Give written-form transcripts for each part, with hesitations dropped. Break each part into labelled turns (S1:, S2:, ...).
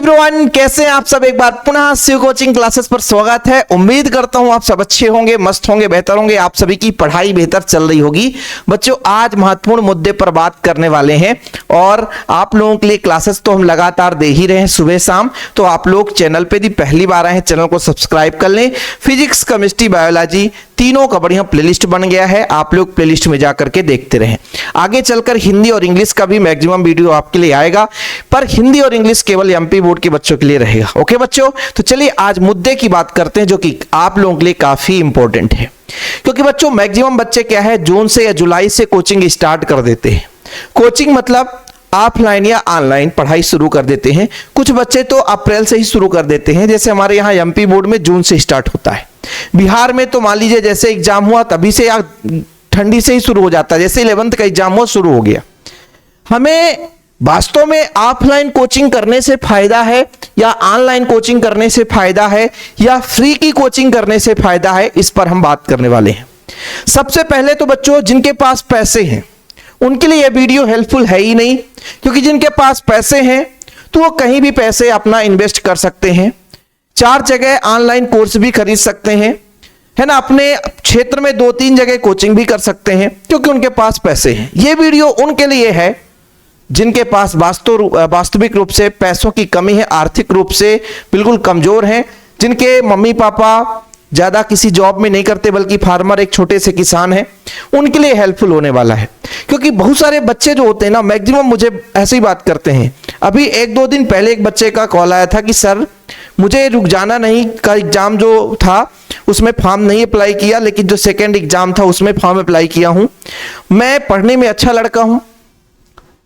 S1: Everyone, कैसे हैं आप सब। एक बार पुनः शिव कोचिंग क्लासेस पर स्वागत है। उम्मीद करता हूं आप सब अच्छे होंगे, मस्त होंगे, बेहतर होंगे, आप सभी की पढ़ाई बेहतर चल रही होगी। बच्चों, आज महत्वपूर्ण मुद्दे पर बात करने वाले हैं और आप लोगों के लिए क्लासेस तो हम लगातार दे ही रहे हैं सुबह शाम। तो आप लोग चैनल पे यदि पहली बार आए हैं, चैनल को सब्सक्राइब कर लें। फिजिक्स, केमिस्ट्री, बायोलॉजी तीनों का बढ़िया प्लेलिस्ट बन गया है, आप लोग प्लेलिस्ट में जाकर के देखते रहें। आगे चलकर हिंदी और इंग्लिश का भी मैक्सिमम वीडियो आपके लिए आएगा, पर हिंदी और इंग्लिश केवल एमपी बोर्ड के बच्चों के लिए रहेगा। ओके बच्चों, तो चलिए आज मुद्दे की बात करते हैं जो कि आप लोगों के लिए काफी इंपॉर्टेंट है। क्योंकि बच्चों मैक्सिमम बच्चे क्या है, जून से या जुलाई से कोचिंग स्टार्ट कर देते हैं। कोचिंग मतलब ऑफलाइन या ऑनलाइन पढ़ाई शुरू कर देते हैं। कुछ बच्चे तो अप्रैल से ही शुरू कर देते हैं, जैसे हमारे यहाँ एमपी बोर्ड में जून से स्टार्ट होता है। बिहार में तो मान लीजिए जैसे एग्जाम हुआ तभी से या ठंडी से ही शुरू हो जाता है, जैसे 11th का एग्जाम हुआ शुरू हो गया। हमें वास्तव में ऑफलाइन कोचिंग करने से फायदा है या ऑनलाइन कोचिंग करने से फायदा है या फ्री की कोचिंग करने से फायदा है, इस पर हम बात करने वाले हैं। सबसे पहले तो बच्चों जिनके पास पैसे हैं उनके लिए यह वीडियो हेल्पफुल है ही नहीं, क्योंकि जिनके पास पैसे हैं तो वो कहीं भी पैसे अपना इन्वेस्ट कर सकते हैं। 4 जगह ऑनलाइन कोर्स भी खरीद सकते हैं, है ना। अपने क्षेत्र में 2-3 जगह कोचिंग भी कर सकते हैं, क्योंकि उनके पास पैसे हैं। ये वीडियो उनके लिए है जिनके पास वास्तविक रूप से पैसों की कमी है, आर्थिक रूप से बिल्कुल कमजोर हैं, जिनके मम्मी पापा ज्यादा किसी जॉब में नहीं करते बल्कि फार्मर, एक छोटे से किसान हैं। उनके लिए हेल्पफुल होने वाला है। क्योंकि बहुत सारे बच्चे जो होते हैं ना, मैक्सिमम मुझे ऐसे ही बात करते हैं। अभी 1-2 दिन पहले एक बच्चे का कॉल आया था कि सर मुझे रुक जाना नहीं का एग्जाम जो था उसमें फॉर्म नहीं अप्लाई किया, लेकिन जो सेकेंड एग्जाम था उसमें फॉर्म अप्लाई किया हूं। मैं पढ़ने में अच्छा लड़का हूं,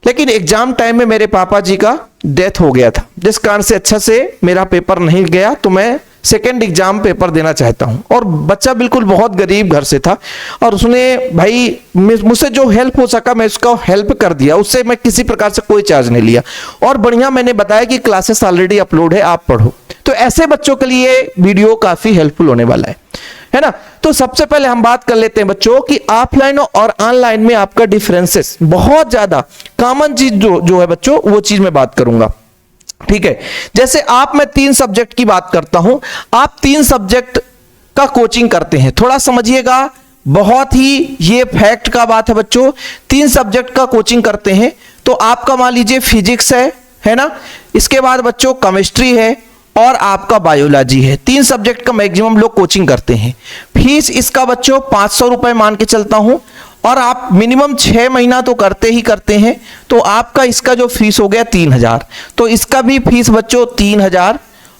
S1: लेकिन एग्जाम टाइम में मेरे पापा जी का डेथ हो गया था, जिस कारण से अच्छा से मेरा पेपर नहीं गया, तो मैं सेकेंड एग्जाम पेपर देना चाहता हूं। और बच्चा बिल्कुल बहुत गरीब घर से था और उसने भाई मुझसे जो हेल्प हो सका मैं उसका हेल्प कर दिया, उससे मैं किसी प्रकार से कोई चार्ज नहीं लिया। और बढ़िया मैंने बताया कि क्लासेस ऑलरेडी अपलोड है, आप पढ़ो। तो ऐसे बच्चों के लिए वीडियो काफी हेल्पफुल होने वाला है ना। तो सबसे पहले हम बात कर लेते हैं बच्चों कि ऑफलाइन और ऑनलाइन में आपका डिफरेंसेस बहुत ज्यादा कॉमन चीज जो है बच्चों, वो चीज मैं बात करूंगा। ठीक है, जैसे मैं 3 सब्जेक्ट की बात करता हूं, आप 3 सब्जेक्ट का कोचिंग करते हैं। थोड़ा समझिएगा, बहुत ही ये फैक्ट का बात है बच्चों। 3 सब्जेक्ट का कोचिंग करते हैं तो आपका मान लीजिए फिजिक्स है ना, इसके बाद बच्चों केमिस्ट्री है और आपका बायोलॉजी है। 3 सब्जेक्ट का मैक्सिमम लोग कोचिंग करते हैं। फीस इसका बच्चों 500 रुपए मान के चलता हूं, और आप मिनिमम 6 महीना तो करते ही करते हैं, तो आपका इसका जो फीस हो गया 3000। तो इसका भी फीस बच्चों 3000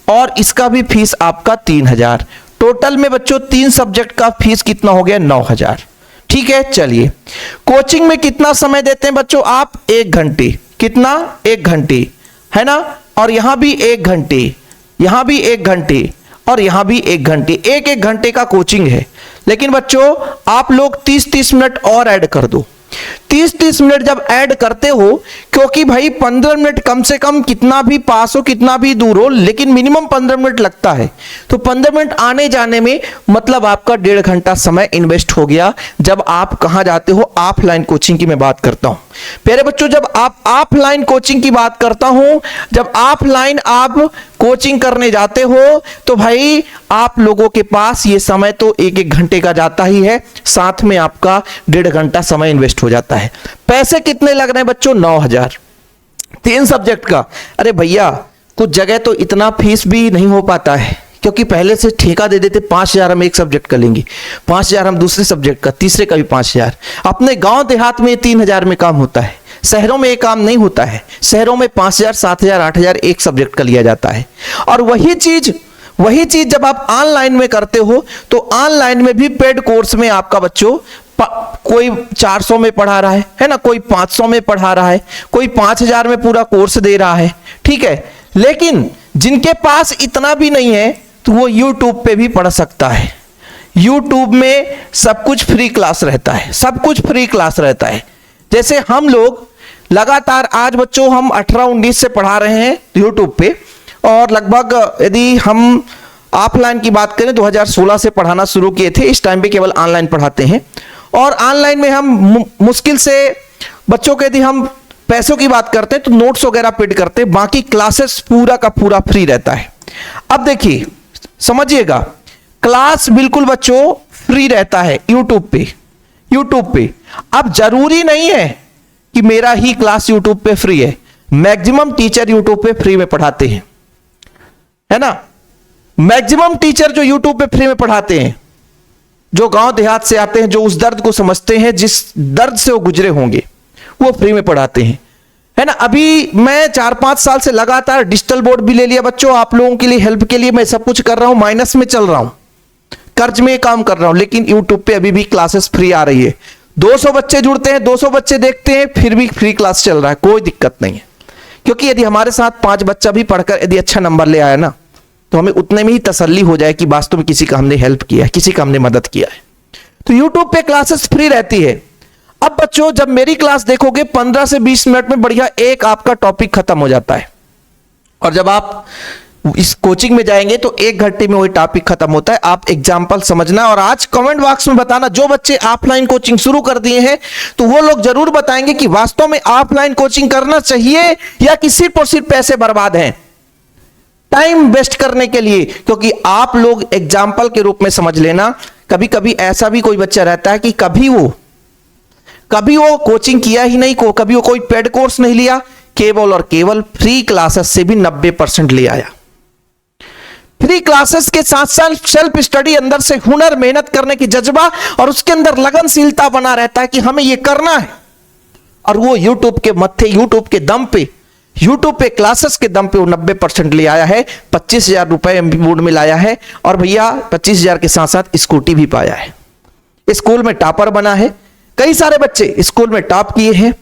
S1: और इसका भी फीस आपका 3000। टोटल में बच्चों 3 सब्जेक्ट का फीस कितना हो गया, 9000। ठीक है, चलिए कोचिंग में कितना समय देते हैं बच्चों आप, 1 घंटे। कितना, 1 घंटे, है ना। और यहां भी 1 घंटे, यहां भी 1 घंटे और यहां भी 1 घंटे। 1-1 घंटे का कोचिंग है। लेकिन बच्चों आप लोग 30-30 मिनट और ऐड कर दो। 30-30 मिनट जब ऐड करते हो, क्योंकि भाई 15 मिनट कम से कम, कितना भी पास हो कितना भी दूर हो, लेकिन मिनिमम 15 मिनट लगता है। तो 15 मिनट आने जाने में मतलब आपका 1.5 घंटा समय इन्वेस्ट हो गया। जब आप कहां जाते हो, ऑफलाइन कोचिंग की मैं बात करता हूं। प्यारे बच्चों, जब आप ऑफलाइन कोचिंग की बात करता हूं, जब ऑफलाइन आप कोचिंग करने जाते हो तो भाई आप लोगों के पास ये समय तो 1-1 घंटे का जाता ही है, साथ में आपका 1.5 घंटा समय इन्वेस्ट हो जाता है। पैसे कितने लग रहे हैं बच्चों, 9000 3 सब्जेक्ट का। अरे भैया कुछ जगह तो इतना फीस भी नहीं हो पाता है, क्योंकि पहले से ठेका दे देते, 5000 हम एक सब्जेक्ट का लेंगे, 5000 हम दूसरे सब्जेक्ट का, तीसरे का भी 5000। अपने गांव देहात में 3000 में काम होता है, शहरों में ये काम नहीं होता है। शहरों में 5000, 7000, 8000 एक सब्जेक्ट का लिया जाता है। और वही चीज जब आप ऑनलाइन में करते हो तो ऑनलाइन में भी पेड कोर्स में आपका बच्चों कोई 400 में पढ़ा रहा है ना, कोई 500 में पढ़ा रहा है, कोई 5000 में पूरा कोर्स दे रहा है। ठीक है, लेकिन जिनके पास इतना भी नहीं है तो वो YouTube पे भी पढ़ सकता है। YouTube में सब कुछ फ्री क्लास रहता है, सब कुछ फ्री क्लास रहता है। जैसे हम लोग लगातार आज बच्चों हम 18-19 से पढ़ा रहे हैं YouTube पे, और लगभग यदि हम ऑफलाइन की बात करें 2016 से पढ़ाना शुरू किए थे। इस टाइम पे केवल ऑनलाइन पढ़ाते हैं। और ऑनलाइन में हम मुश्किल से बच्चों के यदि हम पैसों की बात करते हैं तो नोट्स वगैरह पेड करते हैं, बाकी क्लासेस पूरा का पूरा फ्री रहता है। अब देखिए समझिएगा, क्लास बिल्कुल बच्चों फ्री रहता है यूट्यूब पे। अब जरूरी नहीं है कि मेरा ही क्लास यूट्यूब पे फ्री है, मैक्सिमम टीचर यूट्यूब पे फ्री में पढ़ाते हैं, है ना। मैक्सिमम टीचर जो यूट्यूब पे फ्री में पढ़ाते हैं, जो गांव देहात से आते हैं, जो उस दर्द को समझते हैं जिस दर्द से वो गुजरे होंगे, वो फ्री में पढ़ाते हैं, है ना। अभी मैं 4-5 साल से लगातार डिजिटल बोर्ड भी ले लिया बच्चों, आप लोगों के लिए हेल्प के लिए मैं सब कुछ कर रहा हूं, माइनस में चल रहा हूं, कर्ज में काम कर रहा हूं, लेकिन यूट्यूब पे अभी भी क्लासेस फ्री आ रही है। 200 बच्चे जुड़ते हैं, 200 बच्चे देखते हैं, फिर भी फ्री क्लास चल रहा है, कोई दिक्कत नहीं है। क्योंकि यदि हमारे साथ 5 बच्चा भी पढ़कर यदि अच्छा नंबर ले आया ना, तो हमें उतने में ही तसल्ली हो जाए कि वास्तव में किसी का हमने हेल्प किया है, किसी का हमने मदद किया है। तो यूट्यूब पे क्लासेस फ्री रहती है। अब बच्चों जब मेरी क्लास देखोगे 15 से 20 मिनट में बढ़िया एक आपका टॉपिक खत्म हो जाता है, और जब आप इस कोचिंग में जाएंगे तो 1 घंटे में वही टॉपिक खत्म होता है। आप एग्जाम्पल समझना, और आज कमेंट बॉक्स में बताना जो बच्चे ऑफलाइन कोचिंग शुरू कर दिए हैं, तो वो लोग जरूर बताएंगे कि वास्तव में ऑफलाइन कोचिंग करना चाहिए या कि सिर्फ और सिर्फ पैसे बर्बाद हैं टाइम वेस्ट करने के लिए। क्योंकि आप लोग एग्जाम्पल के रूप में समझ लेना, कभी कभी ऐसा भी कोई बच्चा रहता है कि कभी वो कोचिंग किया ही नहीं, कभी वो कोई पेड कोर्स नहीं लिया, केवल और केवल फ्री क्लासेस से भी 90% ले आया। फ्री क्लासेस के साथ साथ सेल्फ स्टडी, अंदर से हुनर, मेहनत करने की जज्बा, और उसके अंदर लगनशीलता बना रहता है कि हमें यह करना है, और वो यूट्यूब के मत्थे, यूट्यूब के दम पे, यूट्यूब पे क्लासेस के दम पे वो 90% ले आया है। 25,000 रुपए एमपी बोर्ड में लाया है, और भैया 25,000 के साथ साथ स्कूटी भी पाया है। स्कूल में टॉपर बना है, कई सारे बच्चे स्कूल में टॉप किए हैं।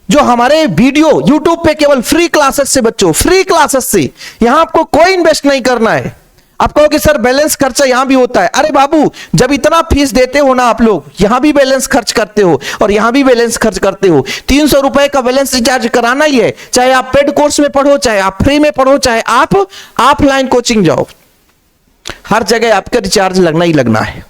S1: जो हमारे वीडियो यूट्यूब पे केवल फ्री क्लासेस से, बच्चों फ्री क्लासेस से, यहां आपको कोई इन्वेस्ट नहीं करना है। आप कहोगे सर बैलेंस खर्चा यहां भी होता है, अरे बाबू जब इतना फीस देते हो ना आप लोग, यहां भी बैलेंस खर्च करते हो और यहां भी बैलेंस खर्च करते हो। 300 रुपए का बैलेंस रिचार्ज कराना ही है, चाहे आप पेड कोर्स में पढ़ो, चाहे आप फ्री में पढ़ो, चाहे आप ऑफलाइन कोचिंग जाओ, हर जगह आपका रिचार्ज लगना ही लगना है।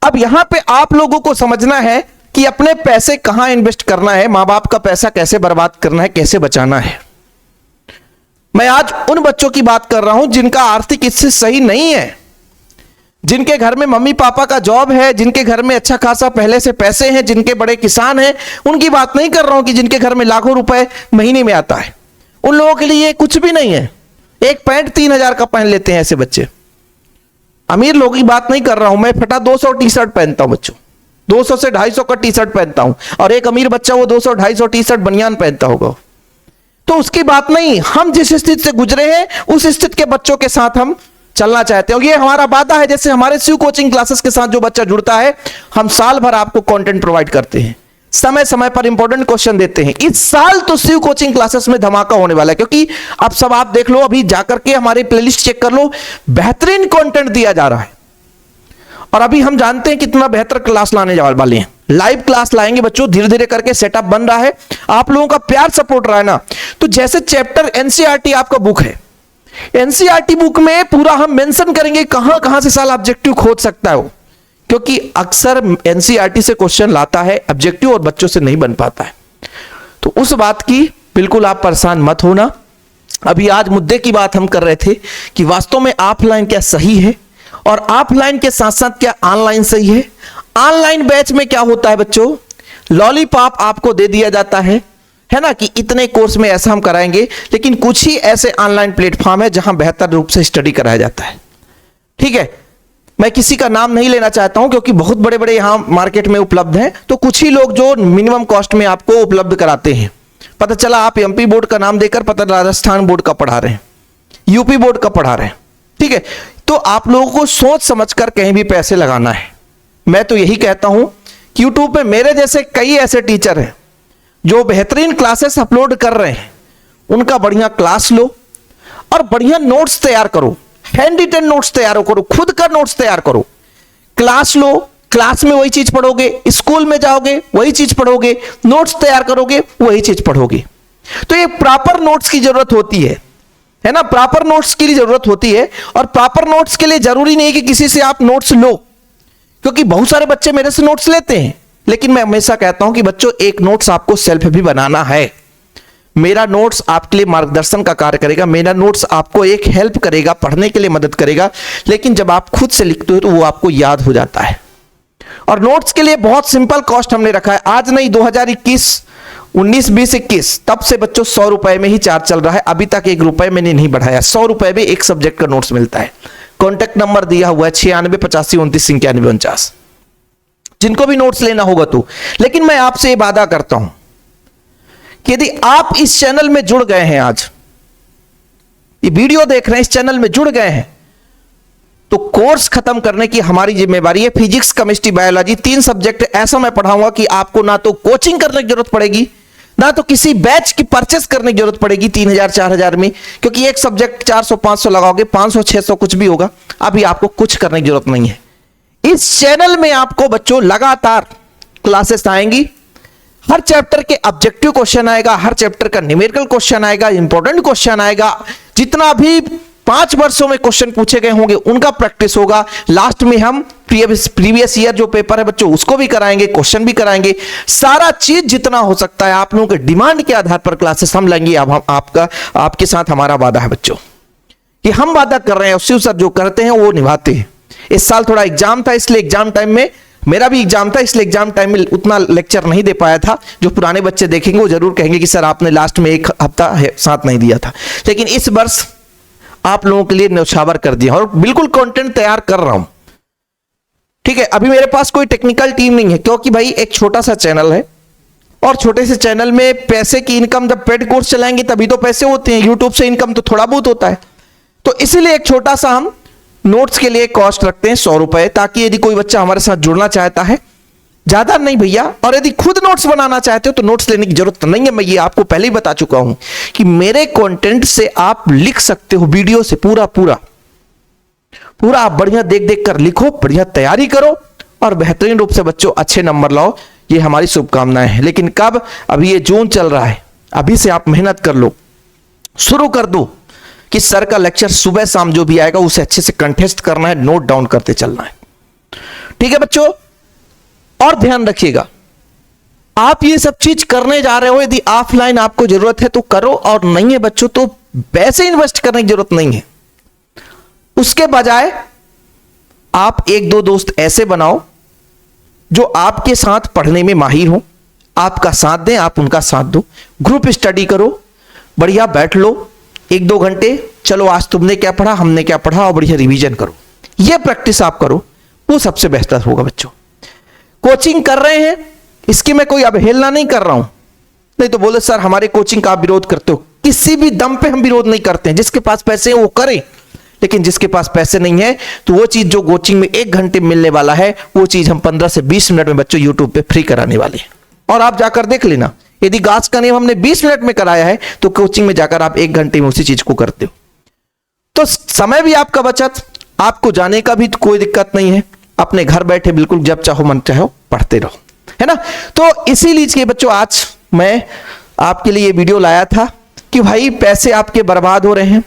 S1: अब यहां पे आप लोगों को समझना है कि अपने पैसे कहां इन्वेस्ट करना है, मां बाप का पैसा कैसे बर्बाद करना है, कैसे बचाना है। मैं आज उन बच्चों की बात कर रहा हूं जिनका आर्थिक स्थिति सही नहीं है, जिनके घर में मम्मी पापा का जॉब है, जिनके घर में अच्छा खासा पहले से पैसे हैं, जिनके बड़े किसान हैं। उनकी बात नहीं कर रहा हूं कि जिनके घर में लाखों रुपए महीने में आता है। उन लोगों के लिए कुछ भी नहीं है, एक पैंट 3,000 का पहन लेते हैं ऐसे बच्चे। अमीर लोगों की बात नहीं कर रहा हूं, मैं फटा 200 टी शर्ट पहनता हूं बच्चों, 200 से 250 का टी शर्ट पहनता हूं, और एक अमीर बच्चा वो 200-250 टी शर्ट बनियान पहनता होगा। तो उसकी बात नहीं, हम जिस स्थिति से गुजरे हैं उस स्थिति के बच्चों के साथ हम चलना चाहते हैं, और ये हमारा वादा है। जैसे हमारे शिव कोचिंग क्लासेस के साथ जो बच्चा जुड़ता है, हम साल भर आपको कंटेंट प्रोवाइड करते हैं, समय समय पर इंपॉर्टेंट क्वेश्चन देते हैं। इस साल तो शिव कोचिंग क्लासेस में धमाका होने वाला है, क्योंकि अब सब आप देख लो, अभी जाकर के हमारी प्लेलिस्ट चेक कर लो, बेहतरीन कंटेंट दिया जा रहा है। और अभी हम जानते हैं कितना बेहतर क्लास लाने वाले हैं, लाइव क्लास लाएंगे बच्चों, धीरे धीरे करके सेटअप बन रहा है। आप लोगों का प्यार सपोर्ट रहा है ना, तो जैसे चैप्टर एनसीईआरटी आपका बुक है, एनसीईआरटी बुक में पूरा हम मेंशन करेंगे कहां कहां से साल ऑब्जेक्टिव खोज सकता है वो, क्योंकि अक्सर एनसीईआरटी से क्वेश्चन लाता है ऑब्जेक्टिव और बच्चों से नहीं बन पाता है। तो उस बात की बिल्कुल आप परेशान मत होना। अभी आज मुद्दे की बात हम कर रहे थे कि वास्तव में ऑफलाइन क्या सही है और ऑफलाइन के साथ साथ क्या ऑनलाइन सही है। ऑनलाइन बैच में क्या होता है बच्चों, लॉलीपॉप आपको दे दिया जाता है ना, कि इतने कोर्स में ऐसा हम कराएंगे, लेकिन कुछ ही ऐसे ऑनलाइन प्लेटफॉर्म है जहां बेहतर रूप से स्टडी कराया जाता है। ठीक है, मैं किसी का नाम नहीं लेना चाहता हूं क्योंकि बहुत बड़े बड़े यहां मार्केट में उपलब्ध हैं, तो कुछ ही लोग जो मिनिमम कॉस्ट में आपको उपलब्ध कराते हैं। पता चला आप एमपी बोर्ड का नाम देकर पता राजस्थान बोर्ड का पढ़ा रहे हैं, यूपी बोर्ड का पढ़ा रहे हैं। ठीक है, तो आप लोगों को सोच समझकर कहीं भी पैसे लगाना है। मैं तो यही कहता हूं कि यूट्यूब पे मेरे जैसे कई ऐसे टीचर हैं जो बेहतरीन क्लासेस अपलोड कर रहे हैं, उनका बढ़िया क्लास लो और बढ़िया नोट्स तैयार करो, हैंड रिटन नोट्स तैयार करो, खुद का नोट्स तैयार करो, क्लास लो, क्लास में वही चीज पढ़ोगे, स्कूल में जाओगे वही चीज पढ़ोगे, नोट्स तैयार करोगे वही चीज पढ़ोगे। तो ये प्रॉपर नोट्स की जरूरत होती है ना, प्रॉपर नोट्स की जरूरत होती है। और प्रॉपर नोट्स के लिए जरूरी नहीं कि किसी से आप नोट्स लो, क्योंकि बहुत सारे बच्चे मेरे से नोट्स लेते हैं लेकिन मैं हमेशा कहता हूं कि बच्चों एक नोट्स आपको सेल्फ भी बनाना है। मेरा नोट्स आपके लिए मार्गदर्शन का कार्य करेगा, मेरा नोट्स आपको एक हेल्प करेगा, पढ़ने के लिए मदद करेगा, लेकिन जब आप खुद से लिखते हो तो वो आपको याद हो जाता है। और नोट्स के लिए बहुत सिंपल कॉस्ट हमने रखा है, आज नहीं 2021 19 20 21 तब से बच्चों 100 रुपए में ही चार्ज चल रहा है, अभी तक 1 रुपए मैंने नहीं बढ़ाया। 100 रुपए में एक सब्जेक्ट का नोट्स मिलता है। कॉन्टैक्ट नंबर दिया हुआ है 96 85 29 91 49, जिनको भी नोट्स लेना होगा तो। लेकिन मैं आपसे वादा करता हूं कि यदि आप इस चैनल में जुड़ गए हैं, आज ये वीडियो देख रहे हैं, इस चैनल में जुड़ गए हैं, तो कोर्स खत्म करने की हमारी जिम्मेवारी है। फिजिक्स, केमिस्ट्री, बायोलॉजी 3 सब्जेक्ट ऐसा मैं पढ़ाऊंगा कि आपको ना तो कोचिंग करने की जरूरत पड़ेगी, ना तो किसी बैच की परचेस करने की जरूरत पड़ेगी 3000 4000 में, क्योंकि एक सब्जेक्ट 400 500 लगाओगे, 500 600 कुछ भी होगा, अभी आपको कुछ करने की जरूरत नहीं है। इस चैनल में आपको बच्चों लगातार क्लासेस आएंगी, हर चैप्टर के ऑब्जेक्टिव क्वेश्चन आएगा, हर चैप्टर का न्यूमेरिकल क्वेश्चन आएगा, इंपॉर्टेंट क्वेश्चन आएगा, जितना भी 5 वर्षों में क्वेश्चन पूछे गए होंगे उनका प्रैक्टिस होगा। लास्ट में हम प्रीवियस ईयर जो पेपर है बच्चों उसको भी कराएंगे, क्वेश्चन भी कराएंगे, सारा चीज जितना हो सकता है आप लोगों के डिमांड के आधार पर क्लासेस हम लेंगे। अब हम आपके साथ हमारा वादा है बच्चों कि हम वादा कर रहे हैं, उससे सर जो करते हैं वो निभाते हैं। इस साल थोड़ा एग्जाम था, इसलिए एग्जाम टाइम में, मेरा भी एग्जाम था इसलिए एग्जाम टाइम में उतना लेक्चर नहीं दे पाया था। जो पुराने बच्चे देखेंगे वो जरूर कहेंगे कि सर आपने लास्ट में 1 हफ्ता साथ नहीं दिया था, लेकिन इस वर्ष आप लोगों के लिए न्यौछावर कर दिया और बिल्कुल कंटेंट तैयार कर रहा हूं। ठीक है, अभी मेरे पास कोई टेक्निकल टीम नहीं है, क्योंकि भाई एक छोटा सा चैनल है और छोटे से चैनल में पैसे की इनकम, जब पेड कोर्स चलाएंगे तभी तो पैसे होते हैं, यूट्यूब से इनकम तो थोड़ा बहुत होता है। तो इसीलिए एक छोटा सा हम नोट्स के लिए कॉस्ट रखते हैं 100 रुपए, ताकि यदि कोई बच्चा हमारे साथ जुड़ना चाहता है, ज्यादा नहीं भैया, और यदि खुद नोट्स बनाना चाहते हो तो नोट्स लेने की जरूरत नहीं है। मैं ये आपको पहले ही बता चुका हूं कि मेरे कंटेंट से आप लिख सकते हो, वीडियो से पूरा आप बढ़िया देख देख कर लिखो, बढ़िया तैयारी करो और बेहतरीन रूप से बच्चों अच्छे नंबर लाओ, ये हमारी शुभकामनाएं हैं। लेकिन कब? अभी ये जून चल रहा है, अभी से आप मेहनत कर लो, शुरू कर दो कि सर का लेक्चर सुबह शाम जो भी आएगा उसे अच्छे से कंटेस्ट करना है, नोट डाउन करते चलना है। ठीक है बच्चों, और ध्यान रखिएगा आप ये सब चीज करने जा रहे हो, यदि ऑफलाइन आपको जरूरत है तो करो, और नहीं है बच्चों तो पैसे इन्वेस्ट करने की जरूरत नहीं है। उसके बजाय आप 1-2 दोस्त ऐसे बनाओ जो आपके साथ पढ़ने में माहिर हो, आपका साथ दें, आप उनका साथ दो, ग्रुप स्टडी करो, बढ़िया बैठ लो 1-2 घंटे, चलो आज तुमने क्या पढ़ा, हमने क्या पढ़ा, और बढ़िया रिवीजन करो। यह प्रैक्टिस आप करो, वो सबसे बेहतर होगा बच्चों। कोचिंग कर रहे हैं, इसकी मैं कोई अवहेलना नहीं कर रहा हूं, नहीं तो बोले सर हमारे कोचिंग का आप विरोध करते हो। किसी भी दम पे हम विरोध नहीं करते हैं, जिसके पास पैसे हैं वो करे, लेकिन जिसके पास पैसे नहीं है तो वो चीज जो कोचिंग में 1 घंटे मिलने वाला है वो चीज हम 15 से 20 मिनट में बच्चों यूट्यूब पे फ्री कराने वाले हैं। और आप जाकर देख लेना, यदि गाछ का नियम हमने 20 मिनट में कराया है तो कोचिंग में जाकर आप 1 घंटे में उसी चीज को करते हो। तो समय भी आपका बचत, आपको जाने का भी कोई दिक्कत नहीं है, अपने घर बैठे बिल्कुल जब चाहो मन चाहो पढ़ते रहो, है ना। तो इसीलिए बच्चों आज मैं आपके लिए ये वीडियो लाया था कि भाई पैसे आपके बर्बाद हो रहे हैं,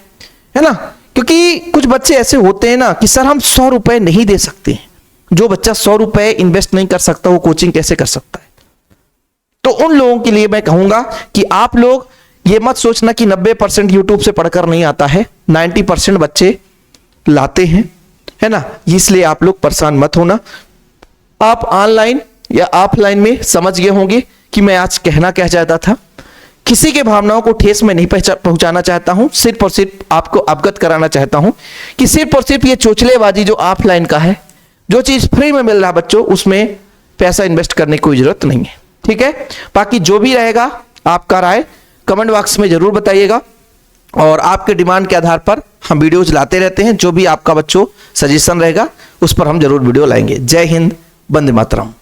S1: है ना। क्योंकि कुछ बच्चे ऐसे होते हैं ना कि सर हम 100 रुपए नहीं दे सकते। जो बच्चा 100 रुपए इन्वेस्ट नहीं कर सकता वो कोचिंग कैसे कर सकता है। तो उन लोगों के लिए मैं कहूंगा कि आप लोग ये मत सोचना कि 90% यूट्यूब से पढ़कर नहीं आता है, 90% बच्चे लाते हैं, है ना। इसलिए आप लोग परेशान मत होना। आप ऑनलाइन या ऑफलाइन में समझ गए होंगे कि मैं आज कहना क्या चाहता था। किसी के भावनाओं को ठेस में नहीं पहुंचाना चाहता हूं, सिर्फ और सिर्फ आपको अवगत कराना चाहता हूं कि सिर्फ और सिर्फ ये चोचलेबाजी जो ऑफलाइन का है, जो चीज फ्री में मिल रहा है बच्चों, उसमें पैसा इन्वेस्ट करने की कोई जरूरत नहीं है। ठीक है, बाकी जो भी रहेगा आपका राय कमेंट बॉक्स में जरूर बताइएगा, और आपके डिमांड के आधार पर हम वीडियोज लाते रहते हैं। जो भी आपका बच्चों सजेशन रहेगा उस पर हम जरूर वीडियो लाएंगे। जय हिंद, वंदे मातरम।